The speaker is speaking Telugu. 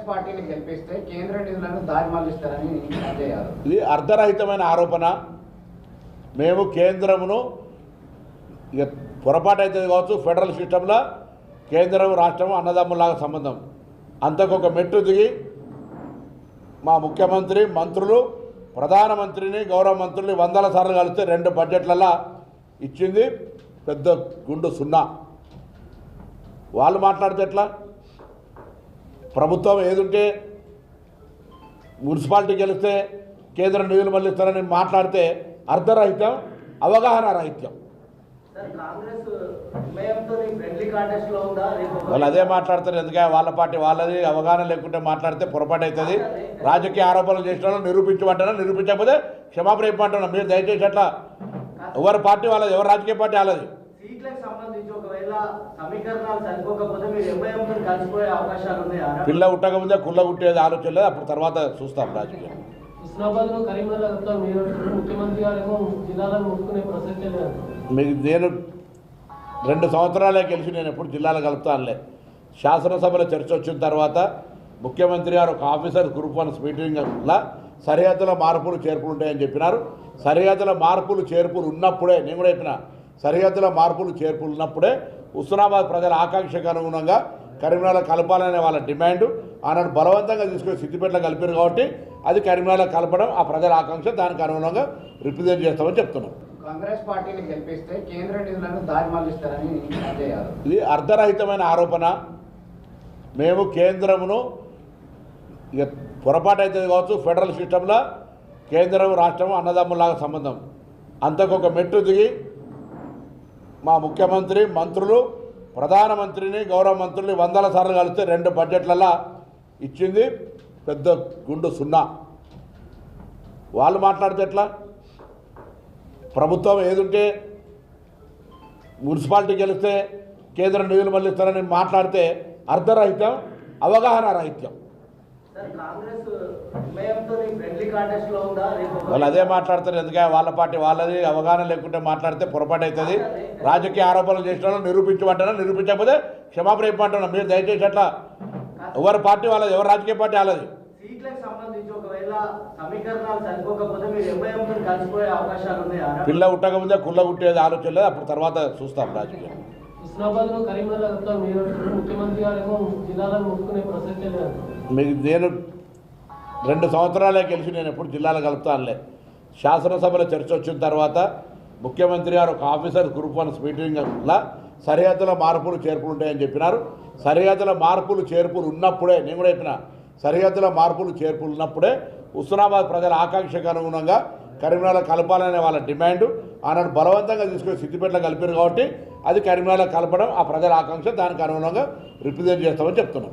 పార్టీని గెలిపిస్తే కేంద్ర నిధులను దారి మళ్లిస్తారని అజయ్ యాదవ్. ఇది అర్ధరహితమైన ఆరోపణ. మేము కేంద్రమును ఇక పొరపాటు అవుతుంది కావచ్చు, ఫెడరల్ సిస్టంలో కేంద్రం రాష్ట్రం అన్నదమ్ములాగా సంబంధం. అంతకొక మెట్టు దిగి మా ముఖ్యమంత్రి, మంత్రులు, ప్రధానమంత్రిని, గౌరవ మంత్రులు వందల సార్లు కలిస్తే 2 బడ్జెట్లలో ఇచ్చింది పెద్ద గుండు సున్నా. వాళ్ళు మాట్లాడితే ఎట్లా? ప్రభుత్వం ఏదుంటే మున్సిపాలిటీ గెలిస్తే కేంద్ర నిధులు మళ్ళిస్తారని మాట్లాడితే అర్ధరహితం, అవగాహన రాహిత్యం. వాళ్ళు అదే మాట్లాడతారు. ఎందుకంటే వాళ్ళ పార్టీ వాళ్ళది, అవగాహన లేకుంటే మాట్లాడితే పొరపాటు అవుతుంది. రాజకీయ ఆరోపణలు చేసిన వాళ్ళు నిరూపించమంటారా, నిరూపించకపోతే క్షమాపణ ఇవ్వమంటున్నా. మీరు దయచేసి అట్లా ఎవరి పార్టీ వాళ్ళది, ఎవరు రాజకీయ పార్టీ వాళ్ళది. పిల్ల ఉట్టకముందే కుళ్ళ కుట్టేది ఆలోచన లేదు. అప్పుడు తర్వాత చూస్తాం రాజకీయం. మీకు నేను 2 సంవత్సరాలే గెలిచి నేను ఎప్పుడు జిల్లాలో కలుపుతానులే. శాసనసభలో చర్చ వచ్చిన తర్వాత ముఖ్యమంత్రి గారు ఒక ఆఫీసర్ గ్రూప్ 1 మీటింగ్లో సరిహద్దుల మార్పులు చేర్పులు ఉంటాయని చెప్పినారు. సరిహద్దుల మార్పులు చేర్పులు ఉన్నప్పుడే, నేను కూడా చెప్పిన, సరిహద్దుల మార్పులు చేర్పులు ఉన్నప్పుడే హుస్నాబాద్ ప్రజల ఆకాంక్షకు అనుగుణంగా కరీంనగర్లో కలపాలనే వాళ్ళ డిమాండు. ఆనాడు బలవంతంగా తీసుకొని సిద్దిపేటలో కలిపారు కాబట్టి అది కరీంనగర్లో కలపడం ఆ ప్రజల ఆకాంక్ష, దానికి అనుగుణంగా రిప్రజెంట్ చేస్తామని చెప్తున్నాం. కాంగ్రెస్ పార్టీని గెలిపిస్తే కేంద్ర నిధులను దారి మళ్లిస్తారని అజయ్ యాదవ్. ఇది అర్ధరహితమైన ఆరోపణ. మేము కేంద్రమును ఇక పొరపాటు అవుతుంది కావచ్చు, ఫెడరల్ సిస్టంలో కేంద్రం రాష్ట్రం అన్నదమ్ములాగా సంబంధం. అంతకొక మెట్టు దిగి మా ముఖ్యమంత్రి, మంత్రులు, ప్రధానమంత్రిని, గౌరవ మంత్రులు వందల సార్లు కలిస్తే 2 బడ్జెట్లలో ఇచ్చింది పెద్ద గుండు సున్నా. వాళ్ళు మాట్లాడితే ఎట్లా? ప్రభుత్వం ఏదుంటే మున్సిపాలిటీ గెలిస్తే కేంద్ర నిధులు మళ్ళిస్తారని మాట్లాడితే అర్ధరహితం, అవగాహన రాహిత్యం. వాళ్ళు అదే మాట్లాడతారు. ఎందుకంటే వాళ్ళ పార్టీ వాళ్ళది, అవగాహన లేకుంటే మాట్లాడితే పొరపాటు అవుతుంది. రాజకీయ ఆరోపణలు చేసిన వాళ్ళు నిరూపించమంటారా, నిరూపించకపోతే క్షమాపణ ఇవ్వమంటున్నా. మీరు దయచేసి అట్లా ఎవరి పార్టీ వాళ్ళది, ఎవరు రాజకీయ పార్టీ వాళ్ళది. పిల్ల ఉట్టకముందే కుళ్ళ కుట్టేది ఆలోచన లేదు. అప్పుడు తర్వాత చూస్తాం రాజకీయం. మీకు నేను 2 సంవత్సరాలే గెలిచి నేను ఎప్పుడు జిల్లాలో కలుపుతానులే. శాసనసభలో చర్చ వచ్చిన తర్వాత ముఖ్యమంత్రి గారు ఒక ఆఫీసర్ గ్రూప్ 1 మీటింగ్లో సరిహద్దుల మార్పులు చేర్పులు ఉంటాయని చెప్పినారు. సరిహద్దుల మార్పులు చేర్పులు ఉన్నప్పుడే, నేను కూడా చెప్పిన, సరిహద్దుల మార్పులు చేర్పులు ఉన్నప్పుడే హుస్నాబాద్ ప్రజల ఆకాంక్షకు అనుగుణంగా కరీంనగర్లో కలపాలనే వాళ్ళ డిమాండు. ఆనాడు బలవంతంగా తీసుకొని సిద్దిపేటలో కలిపారు కాబట్టి అది కరీంనగర్లో కలపడం ఆ ప్రజల ఆకాంక్ష, దానికి అనుగుణంగా రిప్రజెంట్ చేస్తామని చెప్తున్నాం.